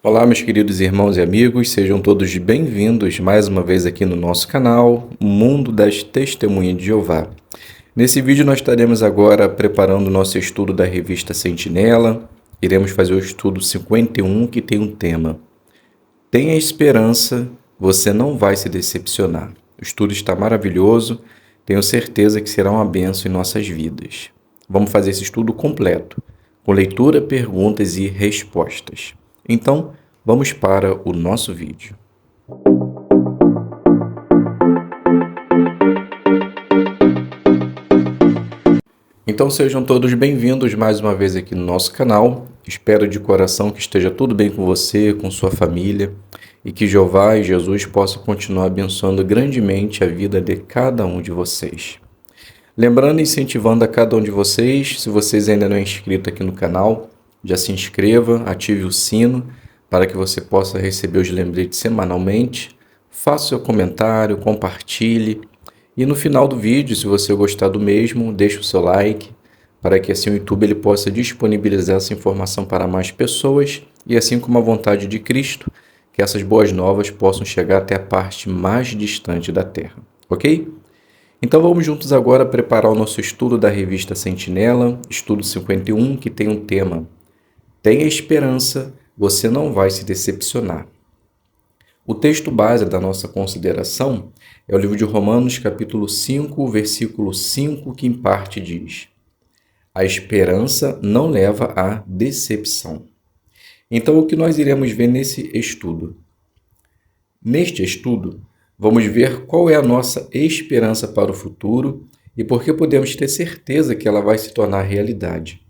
Olá, meus queridos irmãos e amigos, sejam todos bem-vindos mais uma vez aqui no nosso canal, Mundo das Testemunhas de Jeová. Nesse vídeo nós estaremos agora preparando o nosso estudo da revista Sentinela. Iremos fazer o estudo 51, que tem um tema: Tenha esperança, você não vai se decepcionar. O estudo está maravilhoso, tenho certeza que será uma bênção em nossas vidas. Vamos fazer esse estudo completo, com leitura, perguntas e respostas. Então, vamos para o nosso vídeo. Então sejam todos bem-vindos mais uma vez aqui no nosso canal. Espero de coração que esteja tudo bem com você, com sua família, e que Jeová e Jesus possam continuar abençoando grandemente a vida de cada um de vocês. Lembrando e incentivando a cada um de vocês, se vocês ainda não é inscrito aqui no canal, já se inscreva, ative o sino para que você possa receber os lembretes semanalmente. Faça seu comentário, compartilhe e no final do vídeo, se você gostar do mesmo, deixe o seu like para que assim o YouTube ele possa disponibilizar essa informação para mais pessoas e assim como a vontade de Cristo, que essas boas novas possam chegar até a parte mais distante da Terra, ok? Então vamos juntos agora preparar o nosso estudo da revista Sentinela, estudo 51, que tem um tema: Tenha esperança, você não vai se decepcionar. O texto base da nossa consideração é o livro de Romanos, capítulo 5, versículo 5, que em parte diz: A esperança não leva à decepção. Então, o que nós iremos ver nesse estudo? Neste estudo, vamos ver qual é a nossa esperança para o futuro e por que podemos ter certeza que ela vai se tornar realidade.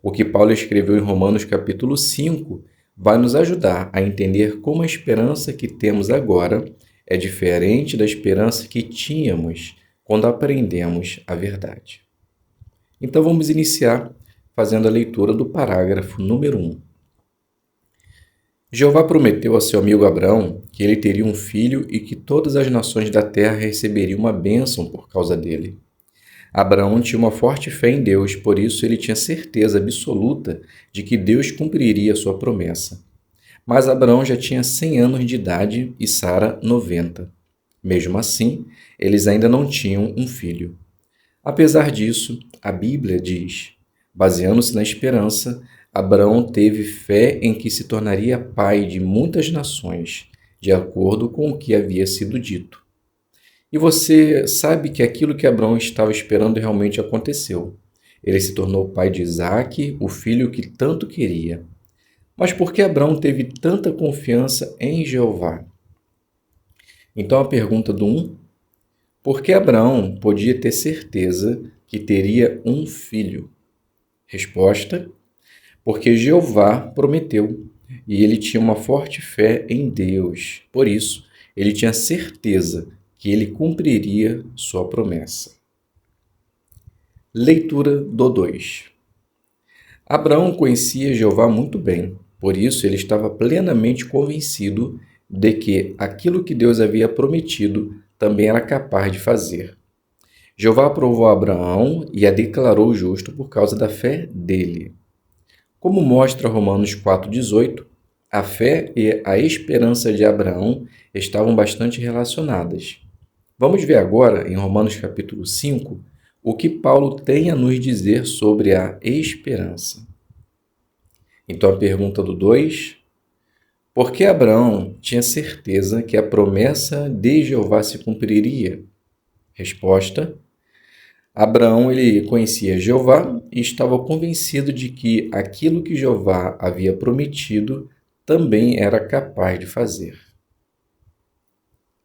O que Paulo escreveu em Romanos capítulo 5 vai nos ajudar a entender como a esperança que temos agora é diferente da esperança que tínhamos quando aprendemos a verdade. Então vamos iniciar fazendo a leitura do parágrafo número 1. Jeová prometeu a seu amigo Abraão que ele teria um filho e que todas as nações da terra receberiam uma bênção por causa dele. Abraão tinha uma forte fé em Deus, por isso ele tinha certeza absoluta de que Deus cumpriria a sua promessa. Mas Abraão já tinha 100 anos de idade e Sara 90. Mesmo assim, eles ainda não tinham um filho. Apesar disso, a Bíblia diz, baseando-se na esperança, Abraão teve fé em que se tornaria pai de muitas nações, de acordo com o que havia sido dito. E você sabe que aquilo que Abraão estava esperando realmente aconteceu. Ele se tornou pai de Isaque, o filho que tanto queria. Mas por que Abraão teve tanta confiança em Jeová? Então a pergunta do 1: por que Abraão podia ter certeza que teria um filho? Resposta: porque Jeová prometeu e ele tinha uma forte fé em Deus. Por isso, ele tinha certeza que ele cumpriria sua promessa. Leitura do 2. Abraão conhecia Jeová muito bem, por isso ele estava plenamente convencido de que aquilo que Deus havia prometido também era capaz de fazer. Jeová aprovou Abraão e a declarou justo por causa da fé dele. Como mostra Romanos 4,18, a fé e a esperança de Abraão estavam bastante relacionadas. Vamos ver agora, em Romanos capítulo 5, o que Paulo tem a nos dizer sobre a esperança. Então a pergunta do 2: por que Abraão tinha certeza que a promessa de Jeová se cumpriria? Resposta: Abraão ele conhecia Jeová e estava convencido de que aquilo que Jeová havia prometido também era capaz de fazer.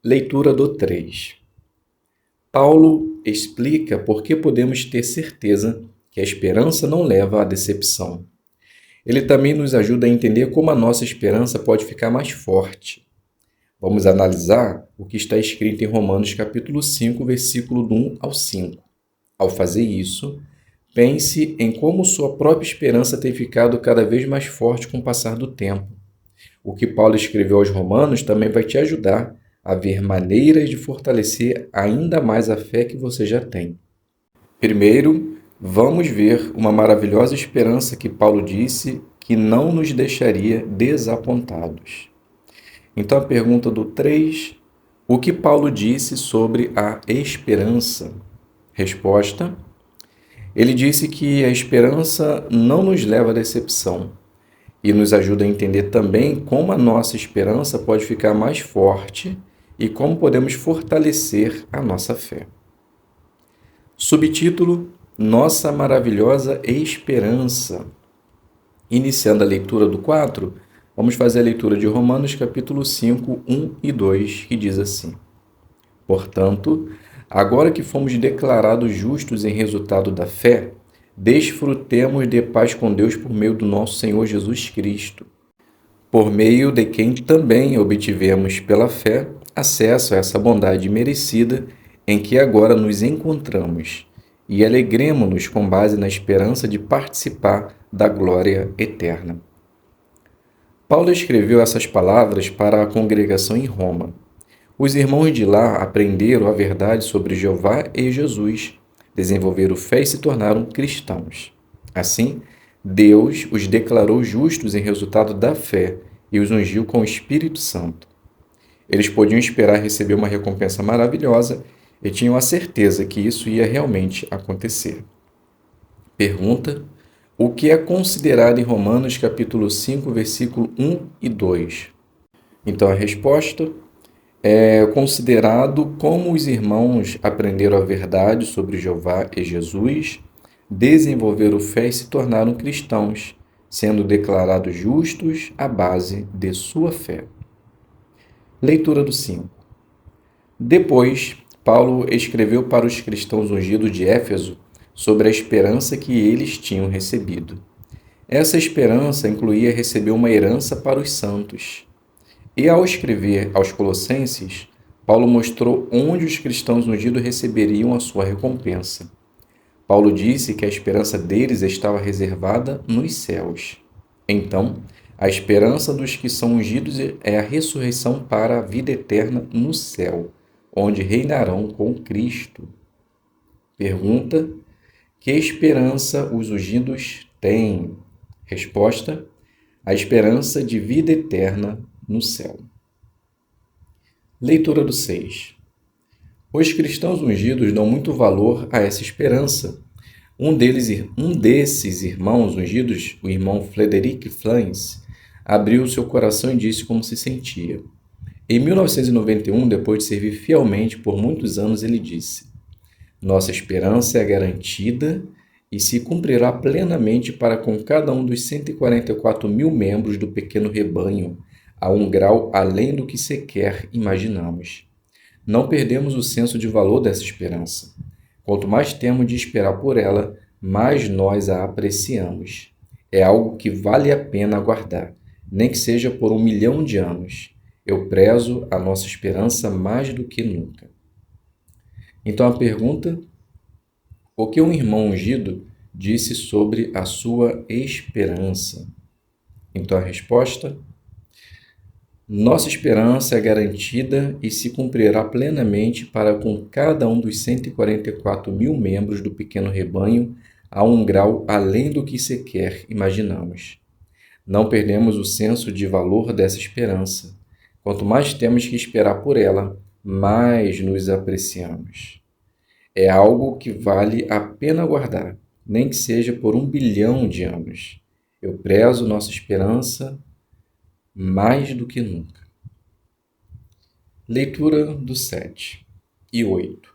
Leitura do 3. Paulo explica por que podemos ter certeza que a esperança não leva à decepção. Ele também nos ajuda a entender como a nossa esperança pode ficar mais forte. Vamos analisar o que está escrito em Romanos capítulo 5, versículo do 1 ao 5. Ao fazer isso, pense em como sua própria esperança tem ficado cada vez mais forte com o passar do tempo. O que Paulo escreveu aos Romanos também vai te ajudar a ver maneiras de fortalecer ainda mais a fé que você já tem. Primeiro, vamos ver uma maravilhosa esperança que Paulo disse que não nos deixaria desapontados. Então, a pergunta do 3, o que Paulo disse sobre a esperança? Resposta: ele disse que a esperança não nos leva à decepção e nos ajuda a entender também como a nossa esperança pode ficar mais forte e como podemos fortalecer a nossa fé. Subtítulo: Nossa maravilhosa esperança. Iniciando a leitura do 4, vamos fazer a leitura de Romanos capítulo 5, 1 e 2, que diz assim: Portanto, agora que fomos declarados justos em resultado da fé, desfrutemos de paz com Deus por meio do nosso Senhor Jesus Cristo, por meio de quem também obtivemos pela fé acesso a essa bondade merecida em que agora nos encontramos, e alegremo-nos com base na esperança de participar da glória eterna. Paulo escreveu essas palavras para a congregação em Roma. Os irmãos de lá aprenderam a verdade sobre Jeová e Jesus, desenvolveram fé e se tornaram cristãos. Assim, Deus os declarou justos em resultado da fé e os ungiu com o Espírito Santo. Eles podiam esperar receber uma recompensa maravilhosa e tinham a certeza que isso ia realmente acontecer. Pergunta: o que é considerado em Romanos capítulo 5, versículo 1 e 2? Então a resposta é considerado como os irmãos aprenderam a verdade sobre Jeová e Jesus, desenvolveram fé e se tornaram cristãos, sendo declarados justos à base de sua fé. Leitura do 5. Depois, Paulo escreveu para os cristãos ungidos de Éfeso sobre a esperança que eles tinham recebido. Essa esperança incluía receber uma herança para os santos. E ao escrever aos Colossenses, Paulo mostrou onde os cristãos ungidos receberiam a sua recompensa. Paulo disse que a esperança deles estava reservada nos céus. Então, a esperança dos que são ungidos é a ressurreição para a vida eterna no céu, onde reinarão com Cristo. Pergunta: que esperança os ungidos têm? Resposta: a esperança de vida eterna no céu. Leitura do 6. Os cristãos ungidos dão muito valor a essa esperança. Um desses irmãos ungidos, o irmão Frederic Flans, abriu seu coração e disse como se sentia. Em 1991, depois de servir fielmente por muitos anos, ele disse: Nossa esperança é garantida e se cumprirá plenamente para com cada um dos 144 mil membros do pequeno rebanho, a um grau além do que sequer imaginamos. Não perdemos o senso de valor dessa esperança. Quanto mais temos de esperar por ela, mais nós a apreciamos. É algo que vale a pena aguardar, nem que seja por 1 milhão de anos. Eu prezo a nossa esperança mais do que nunca. Então a pergunta: o que um irmão ungido disse sobre a sua esperança? Então a resposta: nossa esperança é garantida e se cumprirá plenamente para com cada um dos 144 mil membros do pequeno rebanho a um grau além do que sequer imaginamos. Não perdemos o senso de valor dessa esperança. Quanto mais temos que esperar por ela, mais nos apreciamos. É algo que vale a pena guardar, nem que seja por 1 bilhão de anos. Eu prezo nossa esperança mais do que nunca. Leitura do 7 e 8.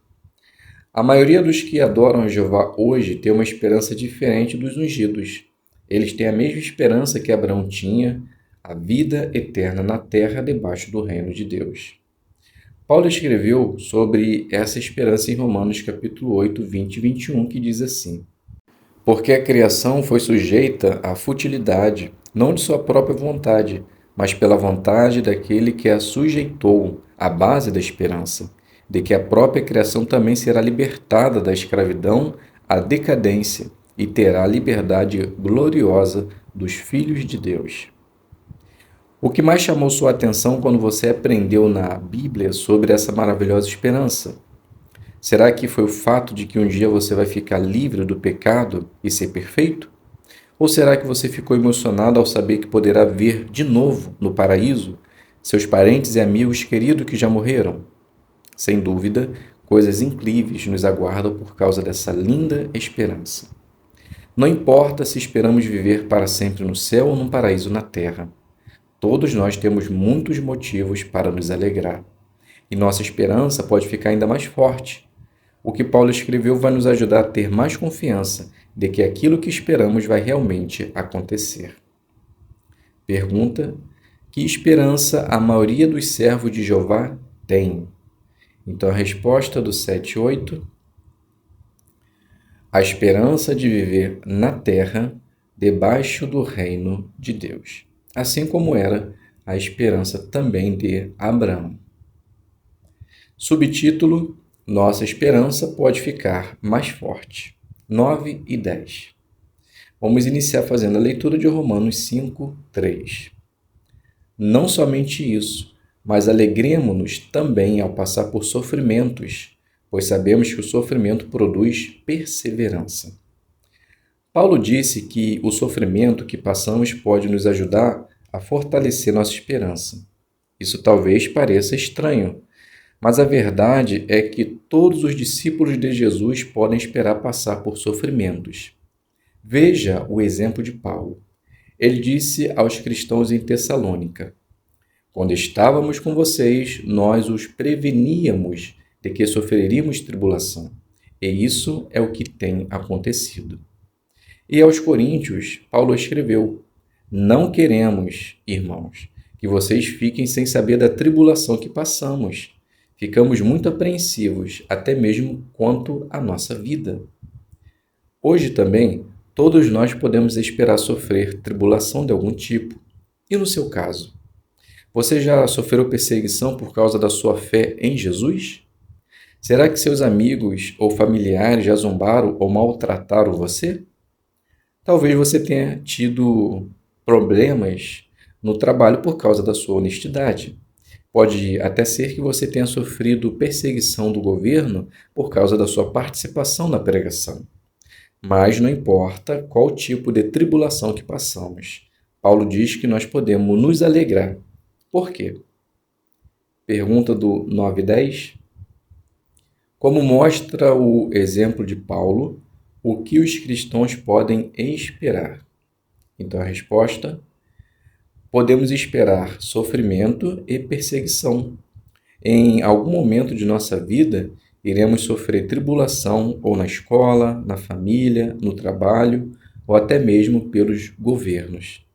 A maioria dos que adoram a Jeová hoje tem uma esperança diferente dos ungidos. Eles têm a mesma esperança que Abraão tinha, a vida eterna na terra debaixo do reino de Deus. Paulo escreveu sobre essa esperança em Romanos capítulo 8, 20 e 21, que diz assim: Porque a criação foi sujeita à futilidade, não de sua própria vontade, mas pela vontade daquele que a sujeitou, à base da esperança, de que a própria criação também será libertada da escravidão à decadência e terá a liberdade gloriosa dos filhos de Deus. O que mais chamou sua atenção quando você aprendeu na Bíblia sobre essa maravilhosa esperança? Será que foi o fato de que um dia você vai ficar livre do pecado e ser perfeito? Ou será que você ficou emocionado ao saber que poderá ver de novo no paraíso seus parentes e amigos queridos que já morreram? Sem dúvida, coisas incríveis nos aguardam por causa dessa linda esperança. Não importa se esperamos viver para sempre no céu ou num paraíso na terra. Todos nós temos muitos motivos para nos alegrar. E nossa esperança pode ficar ainda mais forte. O que Paulo escreveu vai nos ajudar a ter mais confiança de que aquilo que esperamos vai realmente acontecer. Pergunta: que esperança a maioria dos servos de Jeová tem? Então a resposta do 7:8: a esperança de viver na terra debaixo do reino de Deus, assim como era a esperança também de Abraão. Subtítulo: nossa esperança pode ficar mais forte. 9 e 10. Vamos iniciar fazendo a leitura de Romanos 5:3. Não somente isso, mas alegremo-nos também ao passar por sofrimentos, pois sabemos que o sofrimento produz perseverança. Paulo disse que o sofrimento que passamos pode nos ajudar a fortalecer nossa esperança. Isso talvez pareça estranho, mas a verdade é que todos os discípulos de Jesus podem esperar passar por sofrimentos. Veja o exemplo de Paulo. Ele disse aos cristãos em Tessalônica: quando estávamos com vocês, nós os preveníamos de que sofreríamos tribulação. E isso é o que tem acontecido. E aos Coríntios, Paulo escreveu: não queremos, irmãos, que vocês fiquem sem saber da tribulação que passamos. Ficamos muito apreensivos, até mesmo quanto à nossa vida. Hoje também, todos nós podemos esperar sofrer tribulação de algum tipo. E no seu caso? Você já sofreu perseguição por causa da sua fé em Jesus? Será que seus amigos ou familiares já zombaram ou maltrataram você? Talvez você tenha tido problemas no trabalho por causa da sua honestidade. Pode até ser que você tenha sofrido perseguição do governo por causa da sua participação na pregação. Mas não importa qual tipo de tribulação que passamos. Paulo diz que nós podemos nos alegrar. Por quê? Pergunta do 9 e 10. Como mostra o exemplo de Paulo, o que os cristãos podem esperar? Então a resposta: podemos esperar sofrimento e perseguição. Em algum momento de nossa vida, iremos sofrer tribulação ou na escola, na família, no trabalho ou até mesmo pelos governos.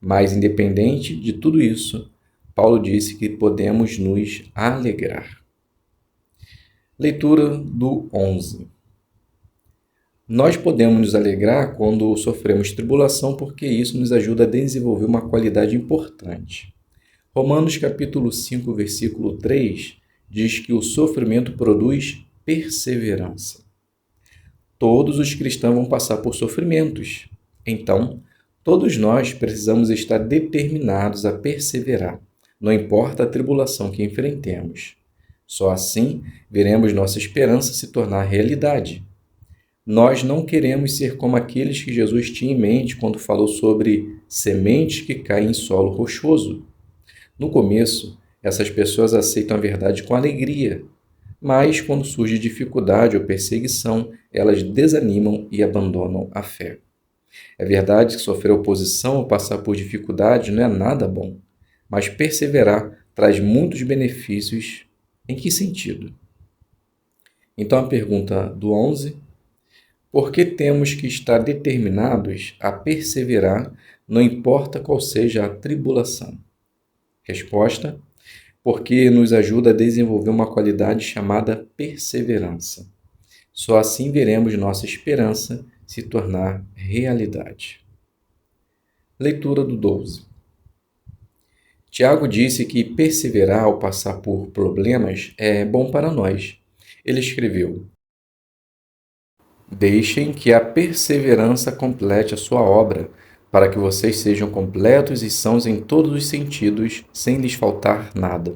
Mas, independente de tudo isso, Paulo disse que podemos nos alegrar. Leitura do 11. Nós podemos nos alegrar quando sofremos tribulação, porque isso nos ajuda a desenvolver uma qualidade importante. Romanos capítulo 5, versículo 3, diz que o sofrimento produz perseverança. Todos os cristãos vão passar por sofrimentos. Então, todos nós precisamos estar determinados a perseverar, não importa a tribulação que enfrentemos. Só assim veremos nossa esperança se tornar realidade. Nós não queremos ser como aqueles que Jesus tinha em mente quando falou sobre sementes que caem em solo rochoso. No começo, essas pessoas aceitam a verdade com alegria, mas quando surge dificuldade ou perseguição, elas desanimam e abandonam a fé. É verdade que sofrer oposição ou passar por dificuldades não é nada bom, mas perseverar traz muitos benefícios. Em que sentido? Então a pergunta do 11: por que temos que estar determinados a perseverar, não importa qual seja a tribulação? Resposta: porque nos ajuda a desenvolver uma qualidade chamada perseverança. Só assim veremos nossa esperança se tornar realidade. Leitura do 12. Tiago disse que perseverar ao passar por problemas é bom para nós. Ele escreveu: deixem que a perseverança complete a sua obra, para que vocês sejam completos e sãos em todos os sentidos, sem lhes faltar nada.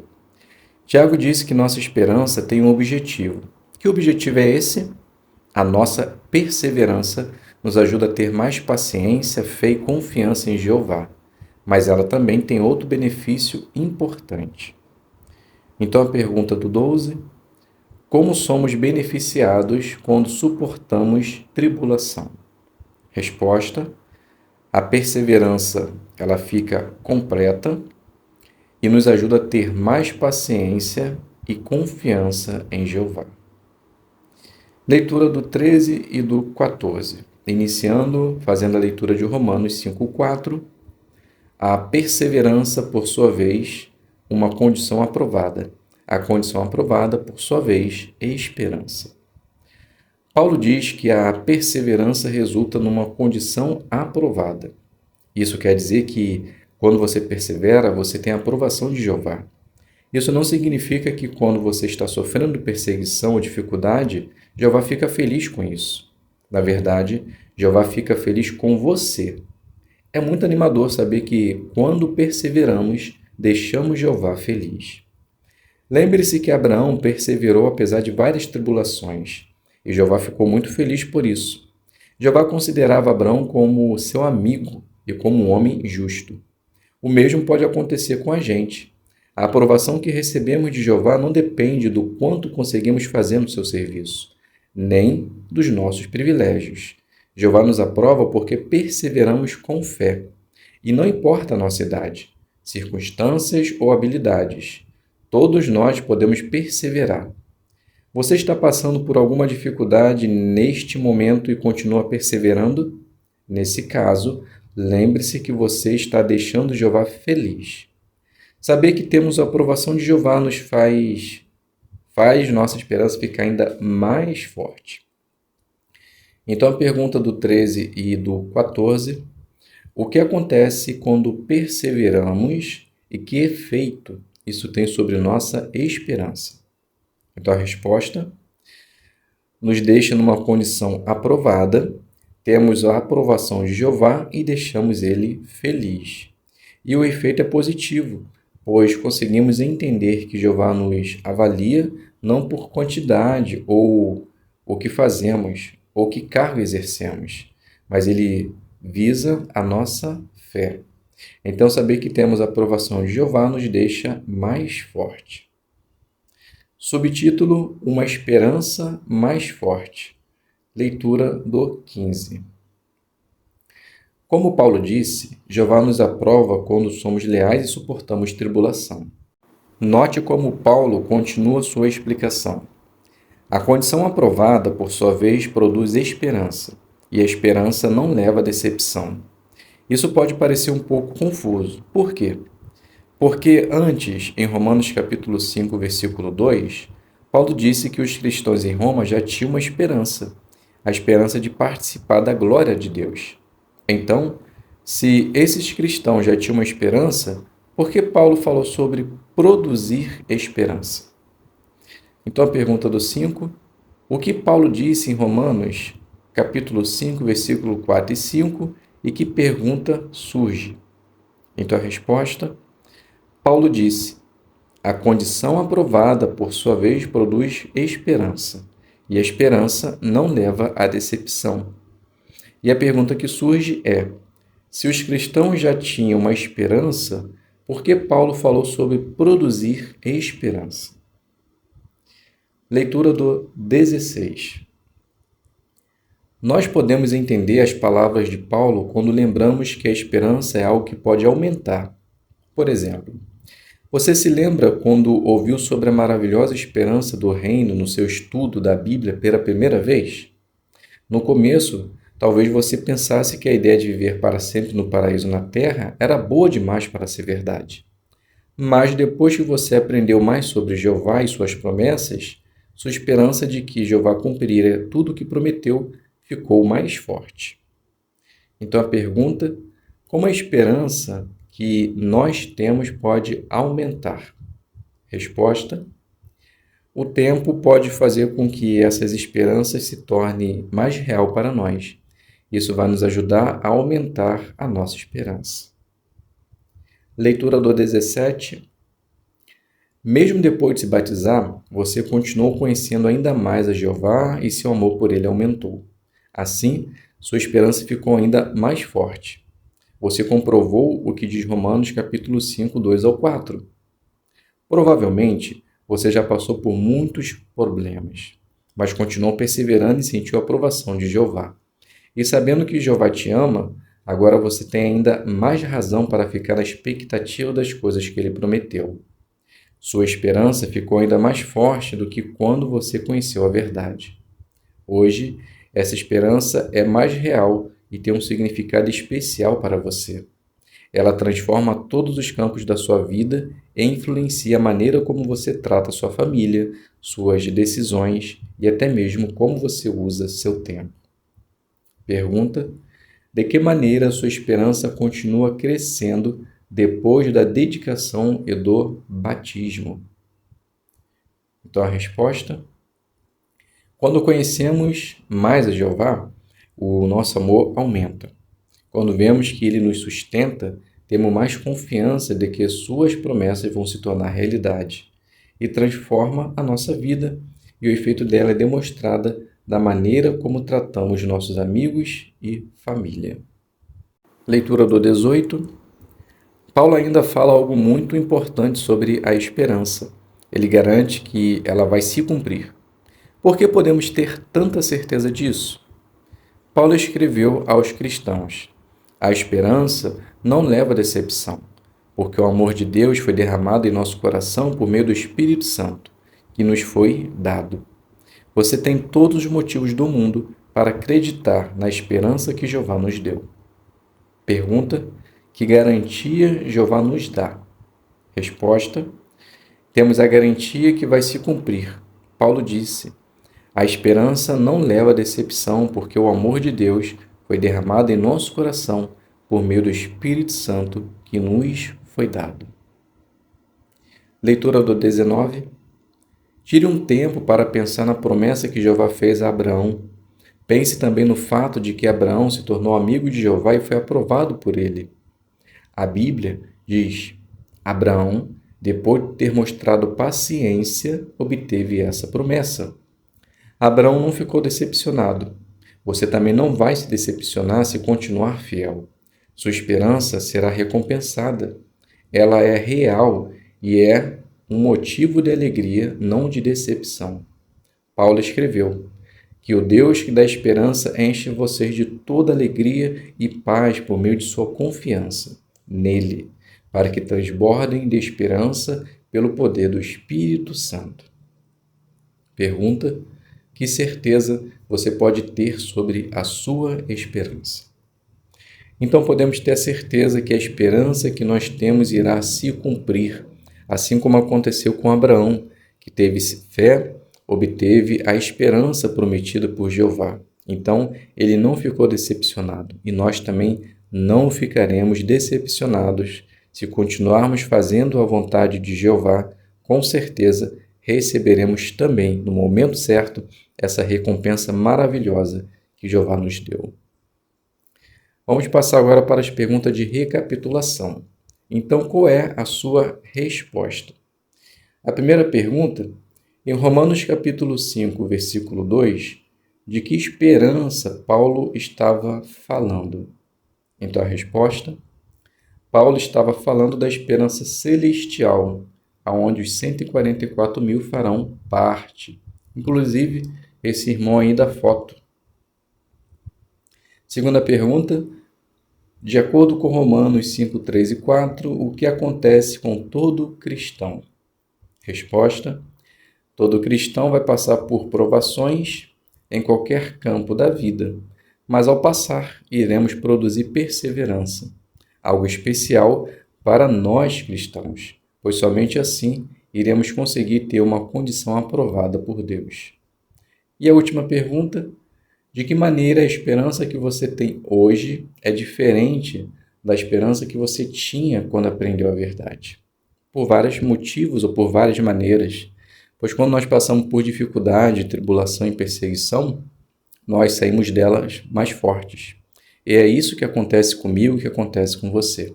Tiago disse que nossa esperança tem um objetivo. Que objetivo é esse? A nossa perseverança nos ajuda a ter mais paciência, fé e confiança em Jeová, mas ela também tem outro benefício importante. Então a pergunta do 12: como somos beneficiados quando suportamos tribulação? Resposta: a perseverança, ela fica completa e nos ajuda a ter mais paciência e confiança em Jeová. Leitura do 13 e do 14. Iniciando, fazendo a leitura de Romanos 5:4. A perseverança, por sua vez, uma condição aprovada. A condição aprovada, por sua vez, é esperança. Paulo diz que a perseverança resulta numa condição aprovada. Isso quer dizer que, quando você persevera, você tem a aprovação de Jeová. Isso não significa que, quando você está sofrendo perseguição ou dificuldade, Jeová fica feliz com isso. Na verdade, Jeová fica feliz com você. É muito animador saber que, quando perseveramos, deixamos Jeová feliz. Lembre-se que Abraão perseverou apesar de várias tribulações, e Jeová ficou muito feliz por isso. Jeová considerava Abraão como seu amigo e como um homem justo. O mesmo pode acontecer com a gente. A aprovação que recebemos de Jeová não depende do quanto conseguimos fazer no seu serviço, nem dos nossos privilégios. Jeová nos aprova porque perseveramos com fé. E não importa a nossa idade, circunstâncias ou habilidades, todos nós podemos perseverar. Você está passando por alguma dificuldade neste momento e continua perseverando? Nesse caso, lembre-se que você está deixando Jeová feliz. Saber que temos a aprovação de Jeová nos faz nossa esperança ficar ainda mais forte. Então, a pergunta do 13 e do 14: o que acontece quando perseveramos e que efeito isso tem sobre nossa esperança? Então, a resposta: nos deixa numa condição aprovada, temos a aprovação de Jeová e deixamos ele feliz. E o efeito é positivo, pois conseguimos entender que Jeová nos avalia não por quantidade ou o que fazemos ou que cargo exercemos, mas ele visa a nossa fé. Então, saber que temos a aprovação de Jeová nos deixa mais forte. Subtítulo: uma esperança mais forte. Leitura do 15. Como Paulo disse, Jeová nos aprova quando somos leais e suportamos tribulação. Note como Paulo continua sua explicação. A condição aprovada, por sua vez, produz esperança, e a esperança não leva à decepção. Isso pode parecer um pouco confuso. Por quê? Porque antes, em Romanos capítulo 5, versículo 2, Paulo disse que os cristãos em Roma já tinham uma esperança, a esperança de participar da glória de Deus. Então, se esses cristãos já tinham uma esperança, por que Paulo falou sobre produzir esperança? Então, a pergunta do 5: o que Paulo disse em Romanos, capítulo 5, versículo 4 e 5, e que pergunta surge? Então, a resposta: Paulo disse: a condição aprovada, por sua vez, produz esperança, e a esperança não leva à decepção. E a pergunta que surge é: se os cristãos já tinham uma esperança, por que Paulo falou sobre produzir esperança? Leitura do 16. Nós podemos entender as palavras de Paulo quando lembramos que a esperança é algo que pode aumentar. Por exemplo, você se lembra quando ouviu sobre a maravilhosa esperança do reino no seu estudo da Bíblia pela primeira vez? No começo, talvez você pensasse que a ideia de viver para sempre no paraíso na Terra era boa demais para ser verdade. Mas depois que você aprendeu mais sobre Jeová e suas promessas, sua esperança de que Jeová cumpriria tudo o que prometeu ficou mais forte. Então a pergunta: como a esperança que nós temos pode aumentar? Resposta: o tempo pode fazer com que essas esperanças se tornem mais real para nós. Isso vai nos ajudar a aumentar a nossa esperança. Leitura do 17. Mesmo depois de se batizar, você continuou conhecendo ainda mais a Jeová e seu amor por ele aumentou. Assim, sua esperança ficou ainda mais forte. Você comprovou o que diz Romanos capítulo 5, 2 ao 4. Provavelmente, você já passou por muitos problemas, mas continuou perseverando e sentiu a aprovação de Jeová. E sabendo que Jeová te ama, agora você tem ainda mais razão para ficar na expectativa das coisas que ele prometeu. Sua esperança ficou ainda mais forte do que quando você conheceu a verdade. Hoje, essa esperança é mais real e tem um significado especial para você. Ela transforma todos os campos da sua vida e influencia a maneira como você trata sua família, suas decisões e até mesmo como você usa seu tempo. Pergunta: de que maneira a sua esperança continua crescendo depois da dedicação e do batismo? Então a resposta: quando conhecemos mais a Jeová, o nosso amor aumenta. Quando vemos que ele nos sustenta, temos mais confiança de que suas promessas vão se tornar realidade e transforma a nossa vida, e o efeito dela é demonstrada da maneira como tratamos nossos amigos e família. Leitura do 18. Paulo ainda fala algo muito importante sobre a esperança. Ele garante que ela vai se cumprir. Por que podemos ter tanta certeza disso? Paulo escreveu aos cristãos: a esperança não leva a decepção, porque o amor de Deus foi derramado em nosso coração por meio do Espírito Santo, que nos foi dado. Você tem todos os motivos do mundo para acreditar na esperança que Jeová nos deu. Pergunta: que garantia Jeová nos dá? Resposta: temos a garantia que vai se cumprir. Paulo disse: a esperança não leva a decepção, porque o amor de Deus foi derramado em nosso coração por meio do Espírito Santo que nos foi dado. Leitura do 19. Tire um tempo para pensar na promessa que Jeová fez a Abraão. Pense também no fato de que Abraão se tornou amigo de Jeová e foi aprovado por ele. A Bíblia diz: Abraão, depois de ter mostrado paciência, obteve essa promessa. Abraão não ficou decepcionado. Você também não vai se decepcionar se continuar fiel. Sua esperança será recompensada. Ela é real e é um motivo de alegria, não de decepção. Paulo escreveu: que o Deus que dá esperança enche vocês de toda alegria e paz por meio de sua confiança nele, para que transbordem de esperança pelo poder do Espírito Santo. Pergunta: que certeza você pode ter sobre a sua esperança? Então podemos ter a certeza que a esperança que nós temos irá se cumprir, assim como aconteceu com Abraão, que teve fé, obteve a esperança prometida por Jeová. Então ele não ficou decepcionado, e nós também não ficaremos decepcionados se continuarmos fazendo a vontade de Jeová. Com certeza receberemos também, no momento certo, essa recompensa maravilhosa que Jeová nos deu. Vamos passar agora para as perguntas de recapitulação. Então, qual é a sua resposta? A primeira pergunta, em Romanos capítulo 5, versículo 2, de que esperança Paulo estava falando? Então, a resposta, Paulo estava falando da esperança celestial, aonde os 144 mil farão parte. Inclusive, esse irmão aí da foto. Segunda pergunta, de acordo com Romanos 5, 3 e 4, o que acontece com todo cristão? Resposta, todo cristão vai passar por provações em qualquer campo da vida, mas ao passar, iremos produzir perseverança, algo especial para nós cristãos, pois somente assim iremos conseguir ter uma condição aprovada por Deus. E a última pergunta, de que maneira a esperança que você tem hoje é diferente da esperança que você tinha quando aprendeu a verdade? Por vários motivos ou por várias maneiras, pois quando nós passamos por dificuldade, tribulação e perseguição, nós saímos delas mais fortes. E é isso que acontece comigo e que acontece com você.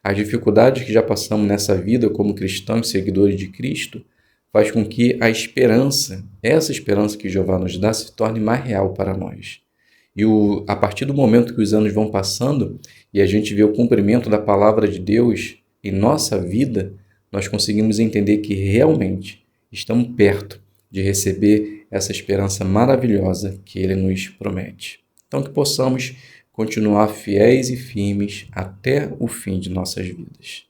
As dificuldades que já passamos nessa vida como cristãos e seguidores de Cristo faz com que a esperança, essa esperança que Jeová nos dá, se torne mais real para nós. E a partir do momento que os anos vão passando e a gente vê o cumprimento da palavra de Deus em nossa vida, nós conseguimos entender que realmente estamos perto de receber essa esperança maravilhosa que Ele nos promete. Então, que possamos continuar fiéis e firmes até o fim de nossas vidas.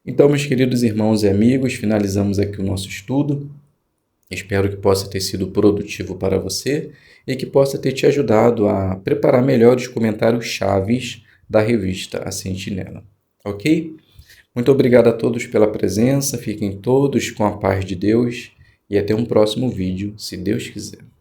Então, meus queridos irmãos e amigos, finalizamos aqui o nosso estudo. Espero que possa ter sido produtivo para você e que possa ter te ajudado a preparar melhor os comentários chaves da revista A Sentinela. Ok? Muito obrigado a todos pela presença, fiquem todos com a paz de Deus e até um próximo vídeo, se Deus quiser.